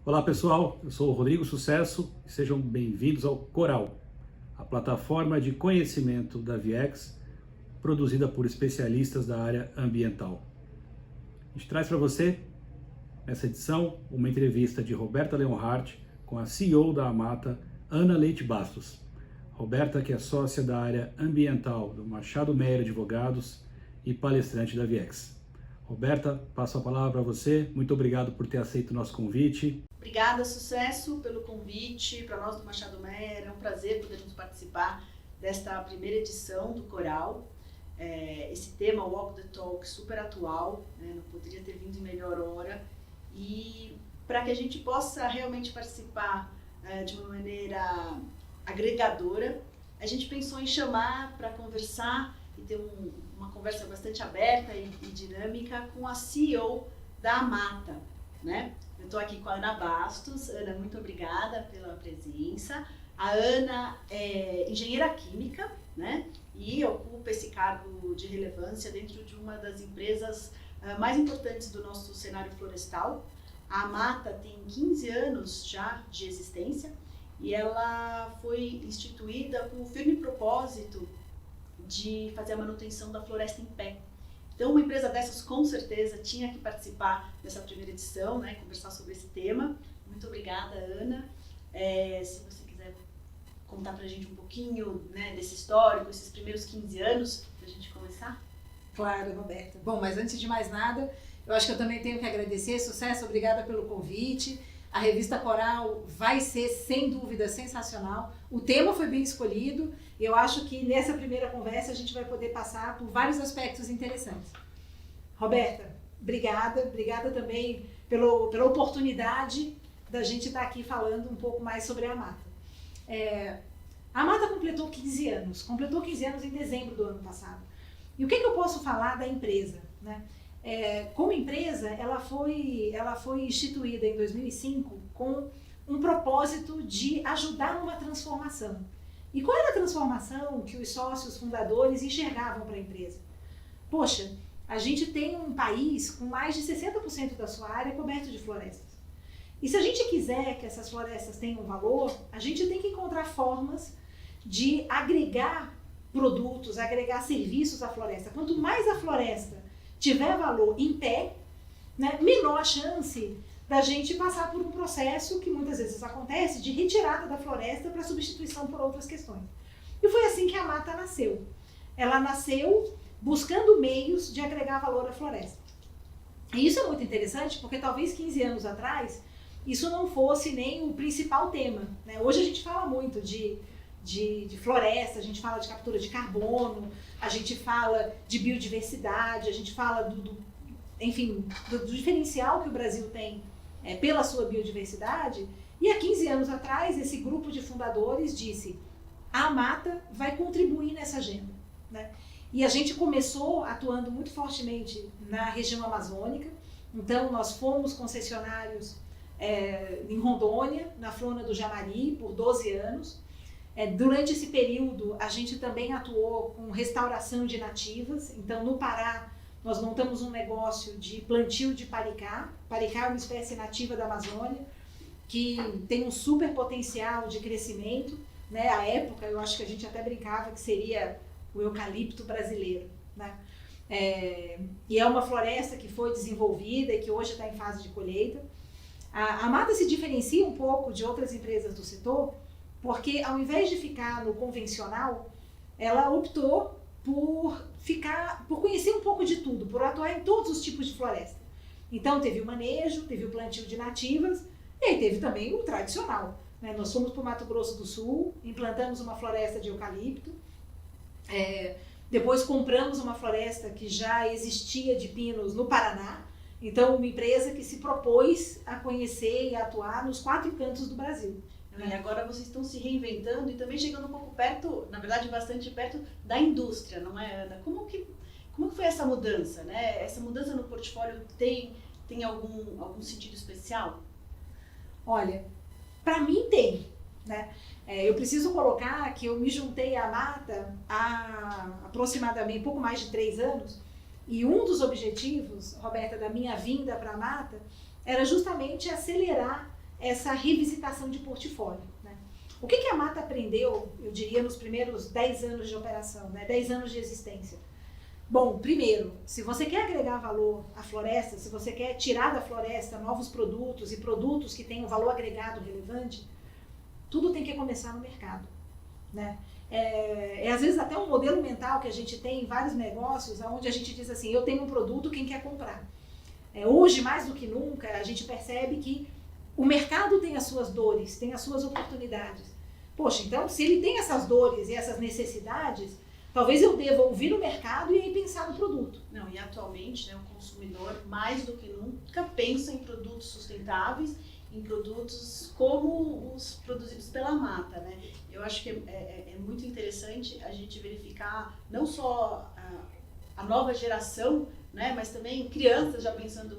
Olá pessoal, eu sou o Rodrigo Sucesso e sejam bem-vindos ao Coral, a plataforma de conhecimento da Viex, produzida por especialistas da área ambiental. A gente traz para você, nessa edição, uma entrevista de Roberta Leonhardt com a CEO da Amata, Ana Leite Bastos. Roberta, que é sócia da área ambiental do Machado Meyer Advogados e palestrante da Viex. Roberta, passo a palavra para você. Muito obrigado por ter aceito o nosso convite. Obrigada, Sucesso, pelo convite. Para nós do Machado Meyer, é um prazer podermos participar desta primeira edição do Coral. Esse tema, Walk the Talk, super atual, né? Não poderia ter vindo em melhor hora. E para que a gente possa realmente participar de uma maneira agregadora, a gente pensou em chamar para conversar e ter uma conversa bastante aberta e dinâmica com a CEO da Amata, né? Eu estou aqui com a Ana Bastos. Ana, muito obrigada pela presença. A Ana é engenheira química, né? E ocupa esse cargo de relevância dentro de uma das empresas mais importantes do nosso cenário florestal. A Amata tem 15 anos já de existência e ela foi instituída com o firme propósito de fazer a manutenção da floresta em pé. Então, uma empresa dessas, com certeza, tinha que participar dessa primeira edição, né, conversar sobre esse tema. Muito obrigada, Ana. Se você quiser contar pra gente um pouquinho, né, desse histórico, esses primeiros 15 anos, pra gente começar. Claro, Roberta. Bom, mas antes de mais nada, eu acho que eu também tenho que agradecer. Sucesso, obrigada pelo convite. A revista Coral vai ser, sem dúvida, sensacional. O tema foi bem escolhido e eu acho que nessa primeira conversa a gente vai poder passar por vários aspectos interessantes. Roberta, obrigada também pela oportunidade da gente estar aqui falando um pouco mais sobre a Amata. A Amata completou 15 anos em dezembro do ano passado. E o que eu posso falar da empresa, né? Como empresa, ela foi instituída em 2005 com um propósito de ajudar numa transformação. E qual era a transformação que os sócios fundadores enxergavam para a empresa? Poxa, a gente tem um país com mais de 60% da sua área coberto de florestas. E se a gente quiser que essas florestas tenham valor, a gente tem que encontrar formas de agregar produtos, agregar serviços à floresta. Quanto mais a floresta tiver valor em pé, né, menor a chance da gente passar por um processo que muitas vezes acontece de retirada da floresta para substituição por outras questões. E foi assim que a Amata nasceu. Ela nasceu buscando meios de agregar valor à floresta. E isso é muito interessante porque talvez 15 anos atrás isso não fosse nem o principal tema, né? Hoje a gente fala muito de floresta, a gente fala de captura de carbono, a gente fala de biodiversidade, a gente fala do diferencial que o Brasil tem pela sua biodiversidade. E há 15 anos atrás, esse grupo de fundadores disse: a Amata vai contribuir nessa agenda, né? E a gente começou atuando muito fortemente na região amazônica. Então, nós fomos concessionários em Rondônia, na Flona do Jamari, por 12 anos. Durante esse período, a gente também atuou com restauração de nativas. Então, no Pará, nós montamos um negócio de plantio de paricá. Paricá é uma espécie nativa da Amazônia, que tem um super potencial de crescimento, né? À época, eu acho que a gente até brincava que seria o eucalipto brasileiro, né? E é uma floresta que foi desenvolvida e que hoje está em fase de colheita. A Amata se diferencia um pouco de outras empresas do setor, porque ao invés de ficar no convencional, ela optou por conhecer um pouco de tudo, por atuar em todos os tipos de floresta. Então teve o manejo, teve o plantio de nativas e aí teve também o tradicional, né? Nós fomos para o Mato Grosso do Sul, implantamos uma floresta de eucalipto, depois compramos uma floresta que já existia de pinos no Paraná. Então, uma empresa que se propôs a conhecer e a atuar nos 4 cantos do Brasil. E agora vocês estão se reinventando e também chegando um pouco perto, na verdade bastante perto da indústria, não é, Ana? Como que foi essa mudança, né? Essa mudança no portfólio tem algum sentido especial? Olha, para mim tem, né? Eu preciso colocar que eu me juntei à Amata há aproximadamente pouco mais de 3 anos e um dos objetivos, Roberta, da minha vinda para a Amata era justamente acelerar essa revisitação de portfólio, né? O que a Mata aprendeu, eu diria, nos primeiros 10 anos de operação, né? 10 anos de existência? Bom, primeiro, se você quer agregar valor à floresta, se você quer tirar da floresta novos produtos e produtos que tenham valor agregado relevante, tudo tem que começar no mercado, né? Às vezes até um modelo mental que a gente tem em vários negócios, onde a gente diz assim, eu tenho um produto, quem quer comprar? Hoje, mais do que nunca, a gente percebe que o mercado tem as suas dores, tem as suas oportunidades. Poxa, então, se ele tem essas dores e essas necessidades, talvez eu deva ouvir o mercado e aí pensar no produto. Não, e atualmente, né, o consumidor, mais do que nunca, pensa em produtos sustentáveis, em produtos como os produzidos pela Mata, né? Eu acho que é muito interessante a gente verificar não só a nova geração, né, mas também crianças já pensando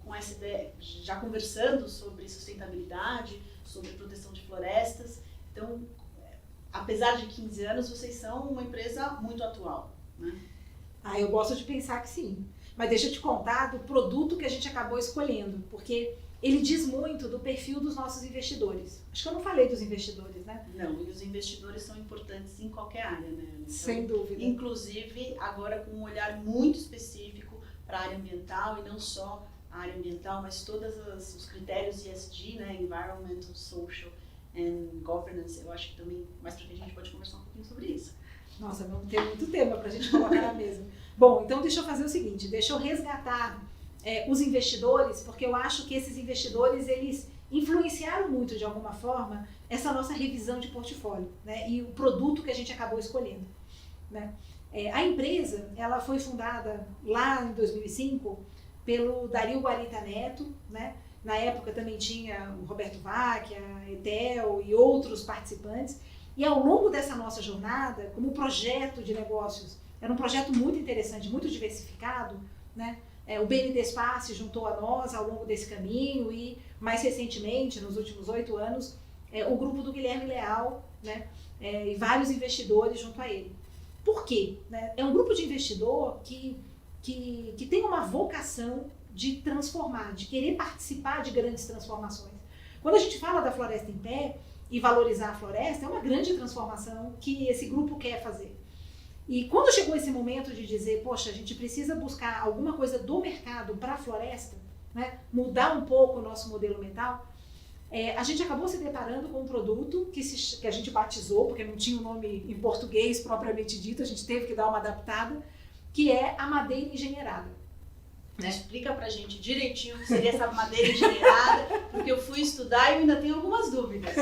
com essa ideia, já conversando sobre sustentabilidade, sobre proteção de florestas. Então, apesar de 15 anos, vocês são uma empresa muito atual, né? Eu gosto de pensar que sim. Mas deixa eu te contar do produto que a gente acabou escolhendo, porque ele diz muito do perfil dos nossos investidores. Acho que eu não falei dos investidores, né? Não, e os investidores são importantes em qualquer área, né? Então, sem dúvida. Inclusive, agora com um olhar muito específico para a área ambiental, e não só a área ambiental, mas todos os critérios ESG, né? Environmental, Social and Governance. Eu acho que também, mais pra frente, a gente pode conversar um pouquinho sobre isso. Nossa, vamos ter muito tema para a gente colocar na mesa. Bom, então deixa eu fazer o seguinte, deixa eu resgatar os investidores, porque eu acho que esses investidores, eles influenciaram muito, de alguma forma, essa nossa revisão de portfólio, né? E o produto que a gente acabou escolhendo, né? A empresa, ela foi fundada lá em 2005 pelo Dario Guarita Neto, né? Na época também tinha o Roberto Vac, a Etel e outros participantes. E ao longo dessa nossa jornada, como projeto de negócios, era um projeto muito interessante, muito diversificado, né? O BND Space juntou a nós ao longo desse caminho e, mais recentemente, nos últimos 8 anos, o grupo do Guilherme Leal, né? E vários investidores junto a ele. Por quê? Né? É um grupo de investidor que tem uma vocação de transformar, de querer participar de grandes transformações. Quando a gente fala da Floresta em Pé e valorizar a floresta, é uma grande transformação que esse grupo quer fazer. E quando chegou esse momento de dizer, poxa, a gente precisa buscar alguma coisa do mercado para a floresta, né, mudar um pouco o nosso modelo mental, a gente acabou se deparando com um produto que a gente batizou, porque não tinha um nome em português propriamente dito, a gente teve que dar uma adaptada, que é a madeira engenheirada. Né? Explica pra gente direitinho o que seria essa madeira engenheirada, porque eu fui estudar e eu ainda tenho algumas dúvidas.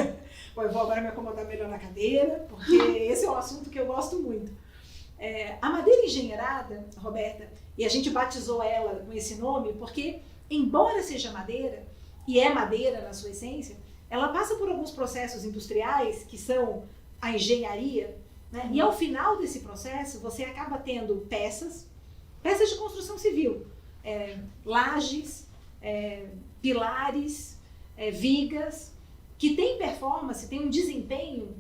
Bom, eu vou agora me acomodar melhor na cadeira, porque esse é um assunto que eu gosto muito. A madeira engenheirada, Roberta, e a gente batizou ela com esse nome, porque embora seja madeira, e é madeira na sua essência, ela passa por alguns processos industriais, que são a engenharia, né? E ao final desse processo, você acaba tendo peças de construção civil, lajes, pilares, vigas, que têm performance, têm um desempenho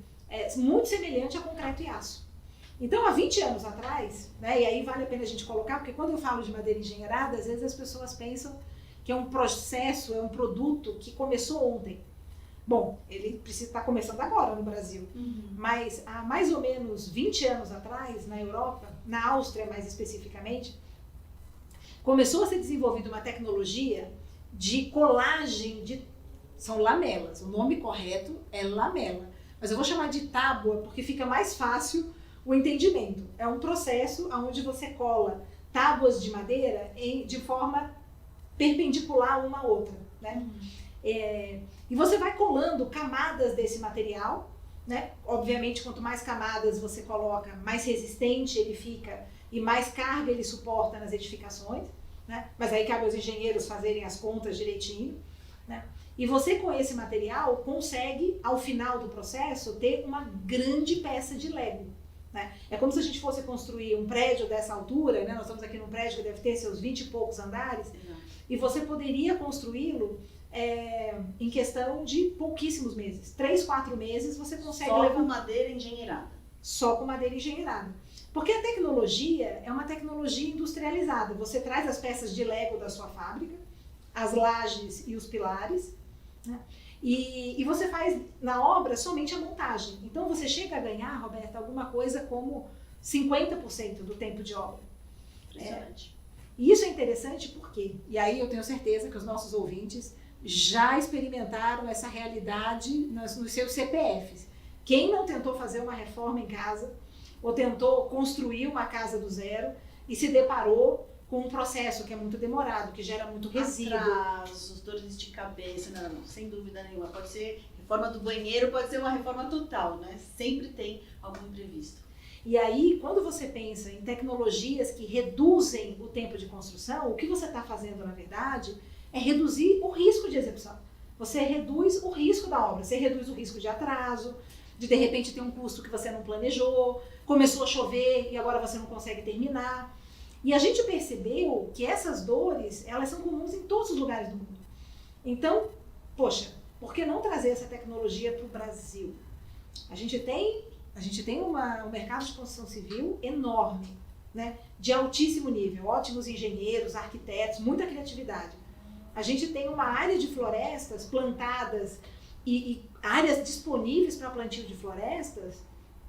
muito semelhante a concreto e aço. Então, há 20 anos atrás, né, e aí vale a pena a gente colocar, porque quando eu falo de madeira engenheirada, às vezes as pessoas pensam que é um processo, é um produto que começou ontem. Bom, ele precisa estar começando agora no Brasil, mas há mais ou menos 20 anos atrás, na Europa, na Áustria mais especificamente, começou a ser desenvolvida uma tecnologia de colagem são lamelas, o nome correto é lamela, mas eu vou chamar de tábua porque fica mais fácil o entendimento. É um processo onde você cola tábuas de madeira de forma perpendicular uma à outra, né? E você vai colando camadas desse material, né? Obviamente, quanto mais camadas você coloca, mais resistente ele fica e mais carga ele suporta nas edificações, né? Mas aí cabe aos engenheiros fazerem as contas direitinho, né? E você, com esse material, consegue, ao final do processo, ter uma grande peça de Lego, né? É como se a gente fosse construir um prédio dessa altura, né? Nós estamos aqui num prédio que deve ter seus 20 e poucos andares, e você poderia construí-lo em questão de pouquíssimos meses. 3, 4 meses você consegue Só levar... com madeira engenheirada. Só com madeira engenheirada. Porque a tecnologia é uma tecnologia industrializada. Você traz as peças de Lego da sua fábrica, as lajes e os pilares, né? E você faz na obra somente a montagem. Então você chega a ganhar, Roberta, alguma coisa como 50% do tempo de obra. Impressionante. E isso é interessante porque, e aí eu tenho certeza que os nossos ouvintes já experimentaram essa realidade nos seus CPFs. Quem não tentou fazer uma reforma em casa, ou tentou construir uma casa do zero e se deparou com um processo que é muito demorado, que gera muito resíduo. Atrasos, dores de cabeça, não, sem dúvida nenhuma. Pode ser reforma do banheiro, pode ser uma reforma total, né? Sempre tem algum imprevisto. E aí, quando você pensa em tecnologias que reduzem o tempo de construção, o que você está fazendo, na verdade, é reduzir o risco de execução. Você reduz o risco da obra, você reduz o risco de atraso, de repente ter um custo que você não planejou, começou a chover e agora você não consegue terminar. E a gente percebeu que essas dores, elas são comuns em todos os lugares do mundo. Então, poxa, por que não trazer essa tecnologia para o Brasil? A gente tem um mercado de construção civil enorme, né? De altíssimo nível, ótimos engenheiros, arquitetos, muita criatividade. A gente tem uma área de florestas plantadas e áreas disponíveis para plantio de florestas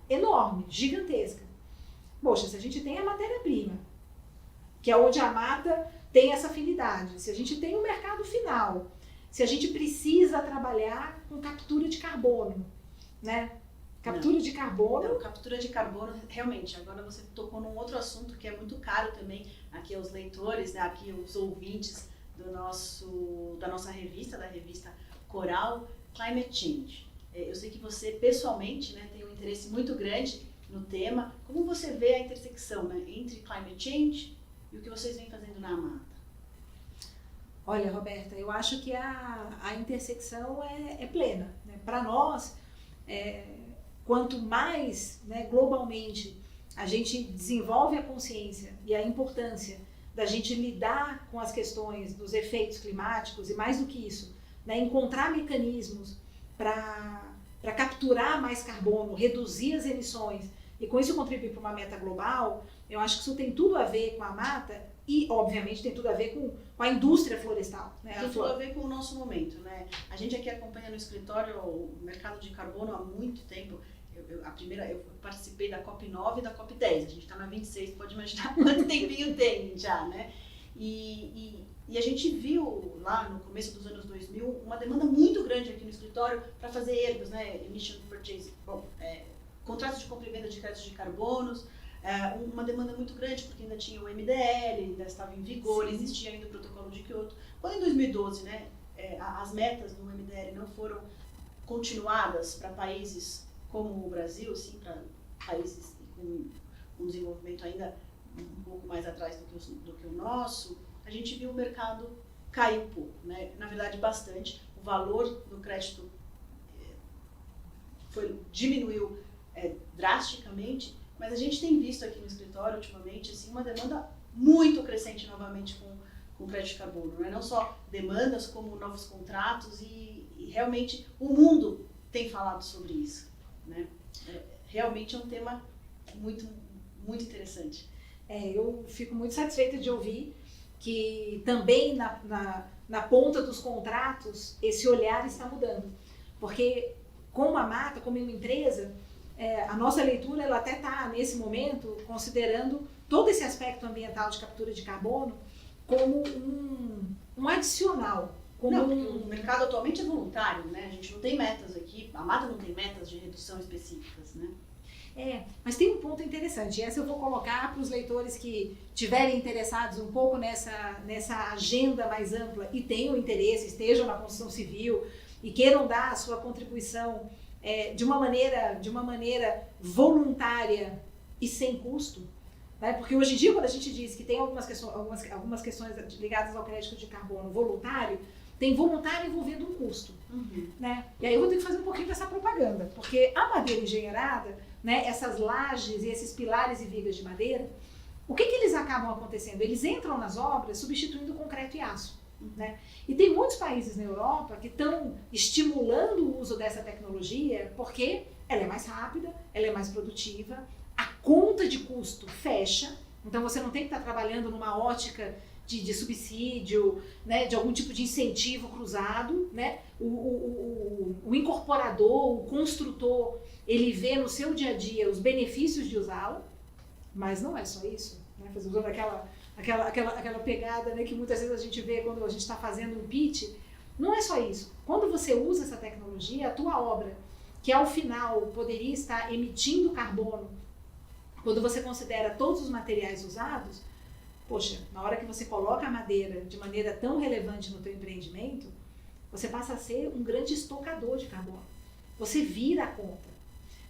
enorme, gigantesca. Poxa, se a gente tem a matéria-prima, que é onde a mata tem essa afinidade, se a gente tem um mercado final, se a gente precisa trabalhar com captura de carbono, né? Captura de carbono. Não, captura de carbono, realmente, agora você tocou num outro assunto que é muito caro também aqui aos leitores, né, aqui os ouvintes da nossa revista, da revista Coral, Climate Change. Eu sei que você pessoalmente, né, tem um interesse muito grande no tema. Como você vê a intersecção, né, entre Climate Change e o que vocês vêm fazendo na mata? Olha, Roberta, eu acho que a intersecção é plena, né? Para nós, quanto mais, né, globalmente a gente desenvolve a consciência e a importância da gente lidar com as questões dos efeitos climáticos e, mais do que isso, né, encontrar mecanismos para capturar mais carbono, reduzir as emissões e com isso contribuir para uma meta global, eu acho que isso tem tudo a ver com a mata e, obviamente, tem tudo a ver com a indústria florestal. Né? Tem tudo a ver com o nosso momento, né? A gente aqui acompanha no escritório o mercado de carbono há muito tempo. Eu participei da COP9 e da COP10, a gente está na 26, pode imaginar quanto tempinho tem já, né? E a gente viu lá no começo dos anos 2000 uma demanda muito grande aqui no escritório para fazer ERGOs, né? Emission Purchase, contratos de compra e venda de créditos de carbonos, uma demanda muito grande porque ainda tinha o MDL, ainda estava em vigor, sim, existia ainda o protocolo de Kyoto. Quando em 2012, né, as metas do MDL não foram continuadas para países como o Brasil, sim, para países com um desenvolvimento ainda um pouco mais atrás do que o nosso, a gente viu o mercado cair um pouco, né? Na verdade, bastante. O valor do crédito diminuiu drasticamente, mas a gente tem visto aqui no escritório, ultimamente, assim, uma demanda muito crescente novamente com crédito de carbono. Né? Não só demandas, como novos contratos e realmente o mundo tem falado sobre isso. Né? Realmente é um tema muito, muito interessante. Eu fico muito satisfeita de ouvir que também na ponta dos contratos esse olhar está mudando. Porque como a mata, como uma empresa, a nossa leitura ela até está nesse momento considerando todo esse aspecto ambiental de captura de carbono como um adicional. O mercado atualmente é voluntário, né? A gente não tem metas aqui, a mata não tem metas de redução específicas, né? Mas tem um ponto interessante, e essa eu vou colocar para os leitores que tiverem interessados um pouco nessa agenda mais ampla e tenham interesse, estejam na construção civil e queiram dar a sua contribuição de uma maneira voluntária e sem custo, né? Porque hoje em dia, quando a gente diz que tem algumas questões ligadas ao crédito de carbono voluntário, tem voluntário envolvendo um custo. Uhum. Né? E aí eu vou ter que fazer um pouquinho dessa propaganda, porque a madeira engenheirada, né, essas lajes e esses pilares e vigas de madeira, o que eles acabam acontecendo? Eles entram nas obras substituindo concreto e aço. Né? E tem muitos países na Europa que estão estimulando o uso dessa tecnologia porque ela é mais rápida, ela é mais produtiva, a conta de custo fecha, então você não tem que estar trabalhando numa ótica de subsídio, né, de algum tipo de incentivo cruzado, né? O incorporador, o construtor, ele vê no seu dia a dia os benefícios de usá-la, mas não é só isso, né? Usando aquela pegada, né, que muitas vezes a gente vê quando a gente está fazendo um pitch, não é só isso. Quando você usa essa tecnologia, a tua obra, que ao final poderia estar emitindo carbono, quando você considera todos os materiais usados, poxa, na hora que você coloca a madeira de maneira tão relevante no teu empreendimento, você passa a ser um grande estocador de carbono. Você vira a conta,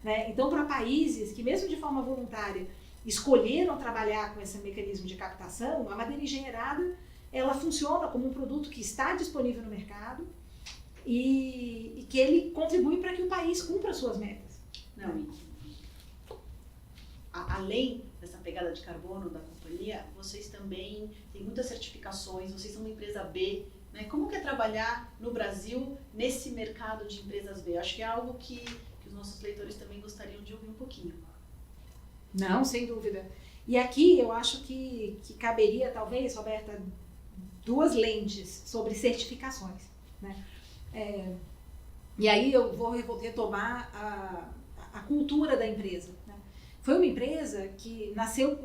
né? Então, para países que, mesmo de forma voluntária, escolheram trabalhar com esse mecanismo de captação, a madeira engenheirada, ela funciona como um produto que está disponível no mercado e que ele contribui para que o país cumpra suas metas. Não, além dessa pegada de carbono da companhia, vocês também têm muitas certificações, vocês são uma empresa B, né? Como que é trabalhar no Brasil nesse mercado de empresas B? Acho que é algo que os nossos leitores também gostariam de ouvir um pouquinho. Não, sem dúvida. E aqui eu acho que caberia, talvez, Roberta, duas lentes sobre certificações, né? E aí eu vou retomar a cultura da empresa, né? Foi uma empresa que nasceu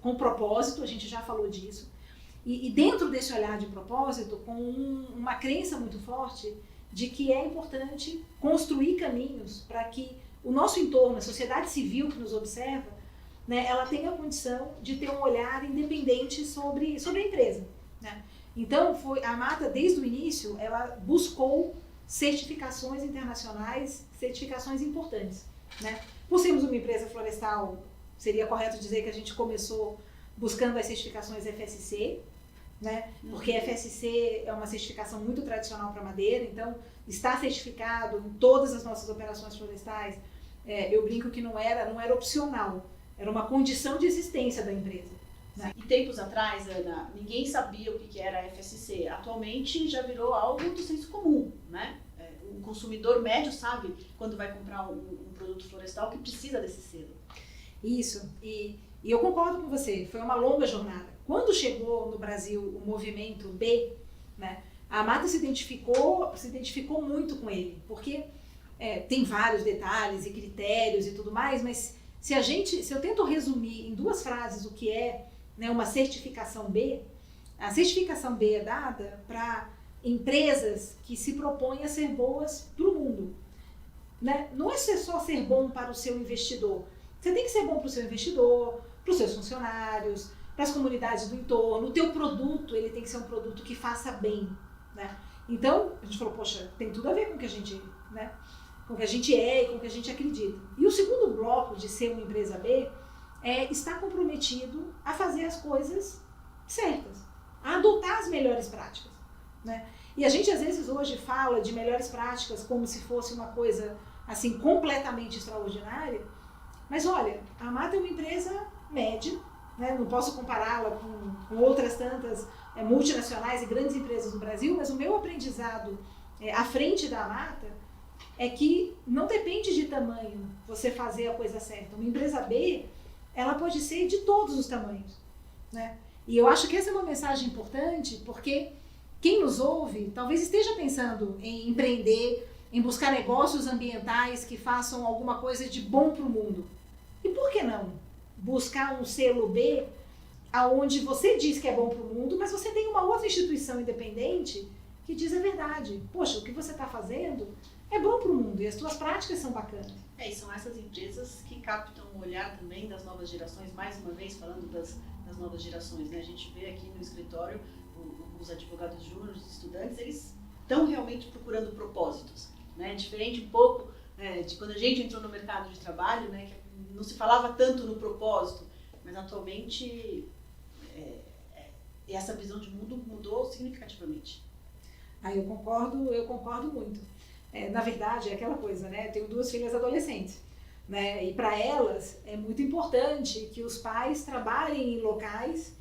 com propósito, a gente já falou disso, e dentro desse olhar de propósito, com uma crença muito forte de que é importante construir caminhos para que o nosso entorno, a sociedade civil que nos observa, né, ela tenha a condição de ter um olhar independente sobre a empresa, né? Então, a Mata, desde o início, ela buscou certificações internacionais, certificações importantes, né? Por sermos uma empresa florestal, seria correto dizer que a gente começou buscando as certificações FSC, né? Porque FSC é uma certificação muito tradicional para madeira, então está certificado em todas as nossas operações florestais. Eu brinco que não era opcional, era uma condição de existência da empresa, né? E tempos atrás, Ana, ninguém sabia o que era FSC. Atualmente já virou algo do senso comum, né? O consumidor médio sabe quando vai comprar um produto florestal que precisa desse selo. Isso, e eu concordo com você, foi uma longa jornada. Quando chegou no Brasil o movimento B, né, a Mata se identificou muito com ele, porque tem vários detalhes e critérios e tudo mais, mas se eu tento resumir em duas frases o que é, né, uma certificação B, a certificação B é dada para empresas que se propõem a ser boas para o mundo, né? Não é só ser bom para o seu investidor, você tem que ser bom para o seu investidor, para os seus funcionários, para as comunidades do entorno. O teu produto, ele tem que ser um produto que faça bem, né? Então, a gente falou, poxa, tem tudo a ver com o que a gente, né, com o que a gente é e com o que a gente acredita. E o segundo bloco de ser uma empresa B é estar comprometido a fazer as coisas certas, a adotar as melhores práticas, né? E a gente às vezes hoje fala de melhores práticas como se fosse uma coisa assim completamente extraordinária, mas olha, a Mata é uma empresa média, né? Não posso compará-la com outras tantas multinacionais e grandes empresas no Brasil, mas o meu aprendizado à frente da Mata é que não depende de tamanho você fazer a coisa certa. Uma empresa B, ela pode ser de todos os tamanhos, né? E eu acho que essa é uma mensagem importante, porque quem nos ouve talvez esteja pensando em empreender, em buscar negócios ambientais que façam alguma coisa de bom para o mundo. E por que não buscar um selo B, aonde você diz que é bom para o mundo, mas você tem uma outra instituição independente que diz a verdade. Poxa, o que você está fazendo é bom para o mundo e as suas práticas são bacanas. E são essas empresas que captam o olhar também das novas gerações, mais uma vez falando das novas gerações, né? A gente vê aqui no escritório os advogados júniores, os estudantes, eles estão realmente procurando propósitos, né? Diferente um pouco de quando a gente entrou no mercado de trabalho, né? Que não se falava tanto no propósito, mas atualmente essa visão de mundo mudou significativamente. Eu concordo muito. Na verdade, é aquela coisa, né? Eu tenho 2 filhas adolescentes, né? E para elas é muito importante que os pais trabalhem em locais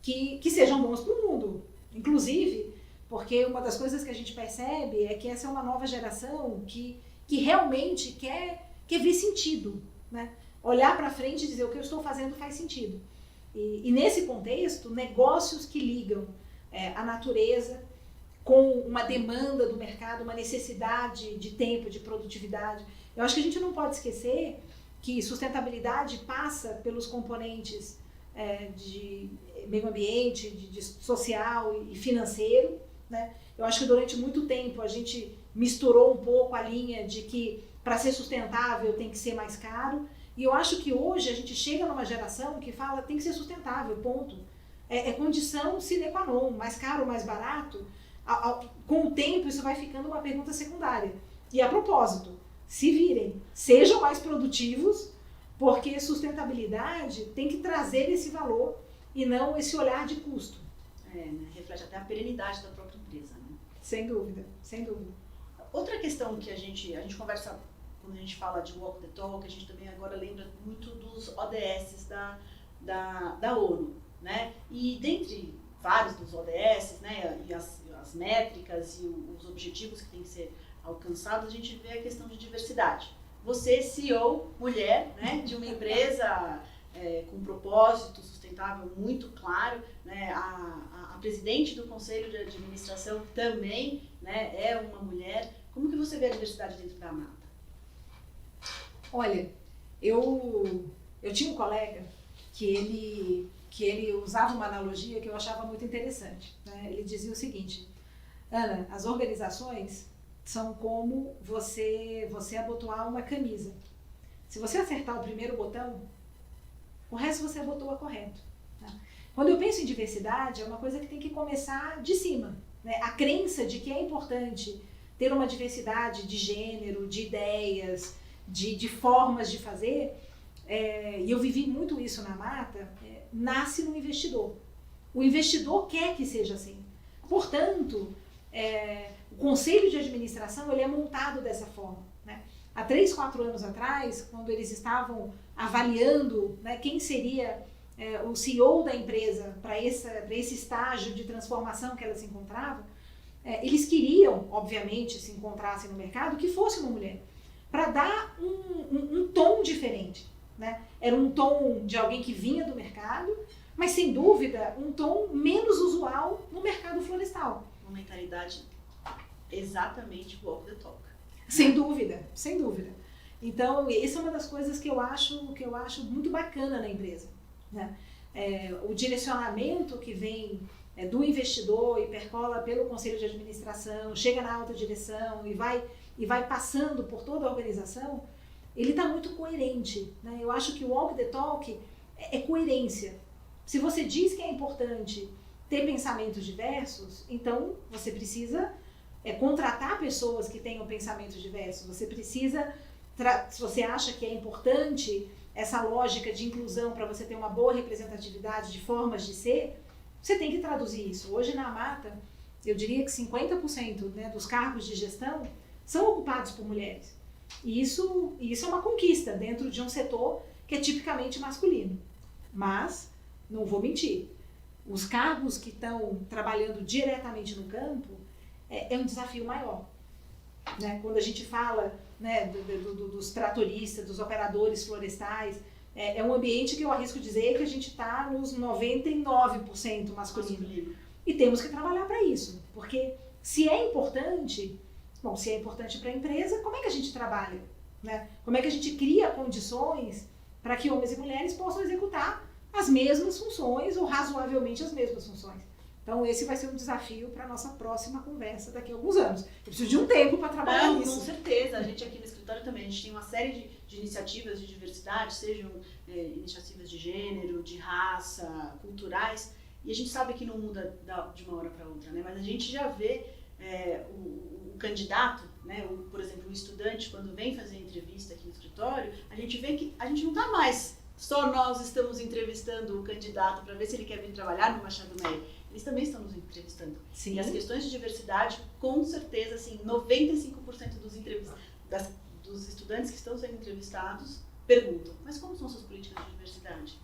que sejam bons para o mundo. Inclusive, porque uma das coisas que a gente percebe é que essa é uma nova geração que realmente quer ver sentido, né? Olhar para frente e dizer o que eu estou fazendo faz sentido. E nesse contexto, negócios que ligam a natureza com uma demanda do mercado, uma necessidade de tempo, de produtividade. Eu acho que a gente não pode esquecer que sustentabilidade passa pelos componentes de meio ambiente, de social e financeiro, né? Eu acho que durante muito tempo a gente misturou um pouco a linha de que para ser sustentável tem que ser mais caro, e eu acho que hoje a gente chega numa geração que fala tem que ser sustentável, ponto. É condição sine qua non, mais caro, mais barato. Com o tempo isso vai ficando uma pergunta secundária. E a propósito, se virem, sejam mais produtivos, porque sustentabilidade tem que trazer esse valor e não esse olhar de custo. Né? Reflete até a perenidade da própria empresa. Né? Sem dúvida, sem dúvida. Outra questão que a gente conversa, quando a gente fala de Walk the Talk, a gente também agora lembra muito dos ODS da ONU. Né? E dentre vários dos ODS, né, e as métricas e os objetivos que têm que ser alcançados, a gente vê a questão de diversidade. Você, CEO, mulher, né, de uma empresa com um propósito sustentável muito claro, né, a presidente do conselho de administração também, né, é uma mulher. Como que você vê a diversidade dentro da Mata? Olha, eu tinha um colega que ele usava uma analogia que eu achava muito interessante. Né? Ele dizia o seguinte: Ana, as organizações são como você abotoar uma camisa. Se você acertar o primeiro botão, o resto você abotoa correto. Tá? Quando eu penso em diversidade, é uma coisa que tem que começar de cima. Né? A crença de que é importante ter uma diversidade de gênero, de ideias, de formas de fazer, e eu vivi muito isso na Mata, nasce no investidor. O investidor quer que seja assim. Portanto, o conselho de administração ele é montado dessa forma. Né? Há 3, 4 anos atrás, quando eles estavam avaliando, né, quem seria o CEO da empresa para esse estágio de transformação que ela se encontrava, eles queriam, obviamente, se encontrassem no mercado, que fosse uma mulher, para dar um tom diferente. Né? Era um tom de alguém que vinha do mercado, mas sem dúvida um tom menos usual no mercado florestal. Uma mentalidade exatamente walk the talk. Sem dúvida, sem dúvida. Então, essa é uma das coisas que eu acho muito bacana na empresa. Né? O direcionamento que vem do investidor e percola pelo conselho de administração, chega na alta direção e vai passando por toda a organização, ele está muito coerente. Né? Eu acho que o walk the talk é coerência. Se você diz que é importante ter pensamentos diversos, então você precisa contratar pessoas que tenham pensamentos diversos. Você precisa, se você acha que é importante essa lógica de inclusão para você ter uma boa representatividade de formas de ser, você tem que traduzir isso. Hoje na Mata, eu diria que 50%, né, dos cargos de gestão são ocupados por mulheres. E isso é uma conquista dentro de um setor que é tipicamente masculino. Mas, não vou mentir, os cargos que estão trabalhando diretamente no campo é um desafio maior. Né? Quando a gente fala, né, dos tratoristas, dos operadores florestais, é um ambiente que eu arrisco dizer que a gente está nos 99% masculino. E temos que trabalhar para isso. Porque se é importante para a empresa, como é que a gente trabalha? Né? Como é que a gente cria condições para que homens e mulheres possam executar as mesmas funções ou razoavelmente as mesmas funções? Então esse vai ser um desafio para a nossa próxima conversa daqui a alguns anos. Eu preciso de um tempo para trabalhar nisso. Com certeza. A gente aqui no escritório também, a gente tem uma série de iniciativas de diversidade, sejam iniciativas de gênero, de raça, culturais, e a gente sabe que não muda de uma hora para outra, né? Mas a gente já vê o candidato, né, por exemplo, o estudante, quando vem fazer entrevista aqui no escritório, a gente vê que a gente não está mais, só nós estamos entrevistando o candidato para ver se ele quer vir trabalhar no Machado Meyer. Eles também estão nos entrevistando. Sim. E as questões de diversidade, com certeza, assim, 95% dos estudantes que estão sendo entrevistados perguntam, mas como são suas políticas de diversidade?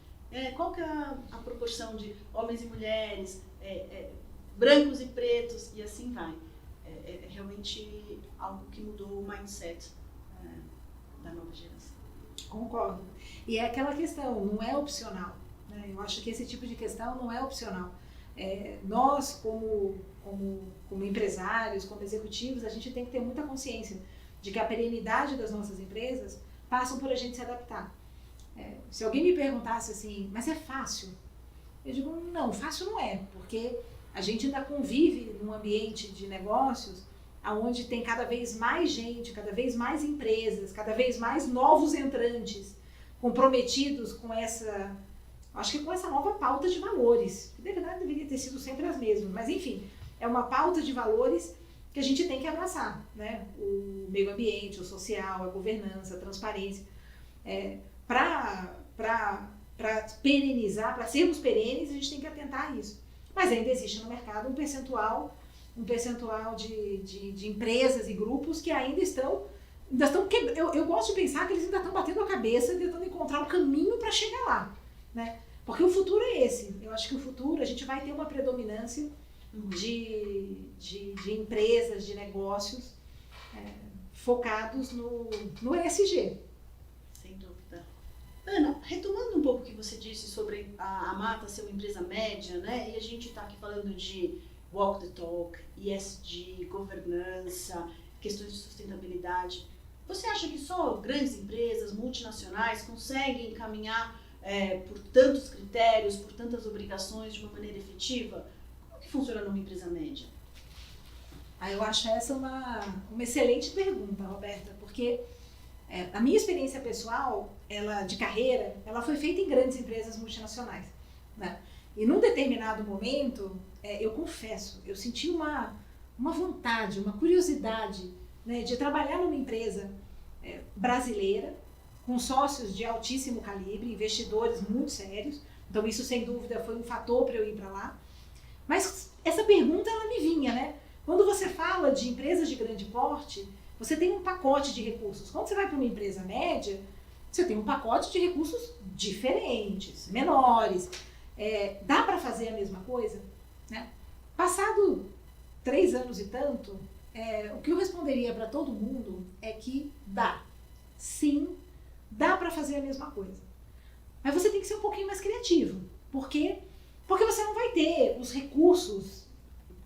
Qual que é a proporção de homens e mulheres, brancos e pretos, e assim vai. É realmente algo que mudou o mindset da nova geração. Concordo. E é aquela questão, não é opcional. né? Eu acho que esse tipo de questão não é opcional. Nós, como empresários, como executivos, a gente tem que ter muita consciência de que a perenidade das nossas empresas passam por a gente se adaptar. Se alguém me perguntasse assim, mas é fácil? Eu digo, não, fácil não é, porque a gente ainda convive num ambiente de negócios onde tem cada vez mais gente, cada vez mais empresas, cada vez mais novos entrantes comprometidos com essa nova pauta de valores, que na verdade deveria ter sido sempre as mesmas, mas enfim, é uma pauta de valores que a gente tem que abraçar, né? O meio ambiente, o social, a governança, a transparência, para perenizar, para sermos perenes, a gente tem que atentar a isso. Mas ainda existe no mercado um percentual de empresas e grupos que ainda estão eu gosto de pensar que eles ainda estão batendo a cabeça tentando encontrar o caminho para chegar lá, né? Porque o futuro é esse. Eu acho que o futuro a gente vai ter uma predominância de empresas, de negócios focados no ESG. Sem dúvida. Ana, retomando um pouco o que você disse sobre a Mata ser uma empresa média, né? E a gente está aqui falando de walk the talk, ESG, governança, questões de sustentabilidade. Você acha que só grandes empresas, multinacionais, conseguem caminhar por tantos critérios, por tantas obrigações de uma maneira efetiva? Como que funciona numa empresa média? Eu acho essa uma excelente pergunta, Roberta, porque a minha experiência pessoal, de carreira, ela foi feita em grandes empresas multinacionais, né? E num determinado momento, eu confesso, eu senti uma vontade, uma curiosidade, né, de trabalhar numa empresa brasileira, com sócios de altíssimo calibre, investidores muito sérios. Então isso, sem dúvida, foi um fator para eu ir para lá. Mas essa pergunta, ela me vinha, né? Quando você fala de empresas de grande porte, você tem um pacote de recursos. Quando você vai para uma empresa média, você tem um pacote de recursos diferentes, menores. Dá para fazer a mesma coisa, né? Passado 3 anos e tanto, o que eu responderia para todo mundo é que dá. Sim, dá para fazer a mesma coisa. Mas você tem que ser um pouquinho mais criativo. Por quê? Porque você não vai ter os recursos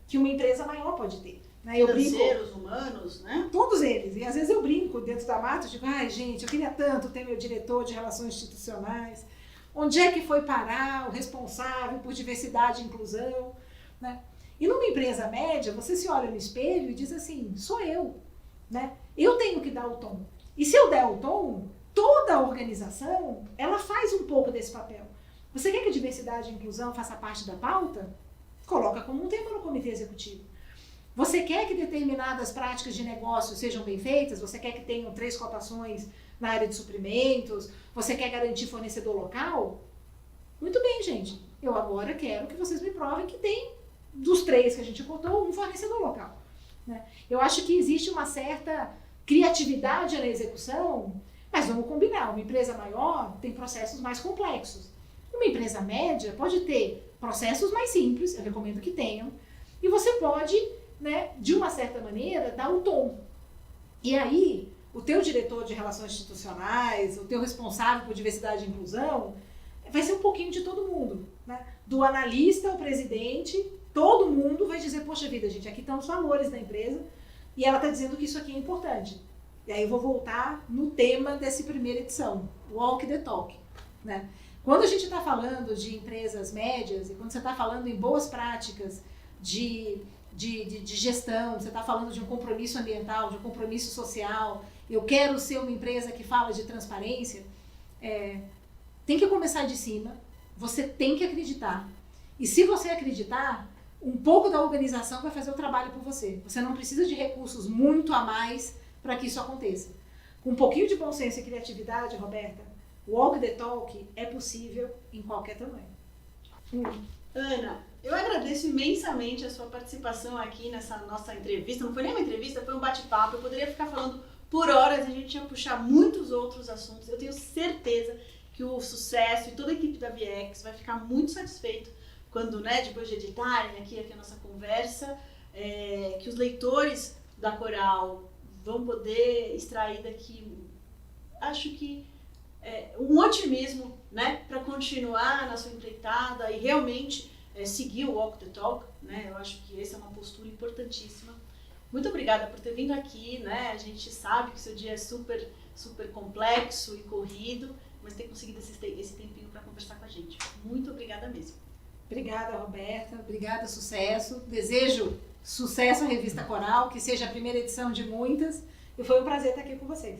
que uma empresa maior pode ter. Né? Financeiros, humanos, né? Todos eles. E às vezes eu brinco dentro da Mata, digo, gente, eu queria tanto ter meu diretor de relações institucionais. Onde é que foi parar o responsável por diversidade e inclusão? Né? E numa empresa média, você se olha no espelho e diz assim, sou eu. Né? Eu tenho que dar o tom. E se eu der o tom, toda a organização, ela faz um pouco desse papel. Você quer que a diversidade e inclusão faça parte da pauta? Coloca como um tema no comitê executivo. Você quer que determinadas práticas de negócio sejam bem feitas? Você quer que tenham 3 cotações na área de suprimentos? Você quer garantir fornecedor local? Muito bem, gente. Eu agora quero que vocês me provem que tem, dos 3 que a gente cotou, um fornecedor local. Né? Eu acho que existe uma certa criatividade na execução, mas vamos combinar, uma empresa maior tem processos mais complexos. Uma empresa média pode ter processos mais simples, eu recomendo que tenham, e você pode, né, de uma certa maneira, dar o tom. E aí, o teu diretor de relações institucionais, o teu responsável por diversidade e inclusão, vai ser um pouquinho de todo mundo. Né? Do analista ao presidente, todo mundo vai dizer, poxa vida, gente, aqui estão os valores da empresa, e ela está dizendo que isso aqui é importante. E aí eu vou voltar no tema dessa primeira edição, Walk the Talk. Né? Quando a gente está falando de empresas médias, e quando você está falando em boas práticas de gestão, você está falando de um compromisso ambiental, de um compromisso social, eu quero ser uma empresa que fala de transparência, tem que começar de cima, você tem que acreditar. E se você acreditar, um pouco da organização vai fazer o trabalho por você. Você não precisa de recursos muito a mais para que isso aconteça. Com um pouquinho de bom senso e criatividade, Roberta, walk the talk é possível em qualquer tamanho. Ana, eu agradeço imensamente a sua participação aqui nessa nossa entrevista. Não foi nem uma entrevista, foi um bate-papo. Eu poderia ficar falando por horas, a gente ia puxar muitos outros assuntos. Eu tenho certeza que o Sucesso e toda a equipe da Viex vai ficar muito satisfeito quando, né, depois de editarem aqui a nossa conversa, que os leitores da Coral vão poder extrair daqui, acho que um otimismo, né, para continuar na sua empreitada e realmente seguir o Walk the Talk, né? Eu acho que essa é uma postura importantíssima. Muito obrigada por ter vindo aqui, né? A gente sabe que o seu dia é super, super complexo e corrido, mas ter conseguido esse tempinho para conversar com a gente. Muito obrigada mesmo. Obrigada, Roberta. Obrigada, sucesso. Desejo sucesso à Revista Coral, que seja a primeira edição de muitas. E foi um prazer estar aqui com vocês.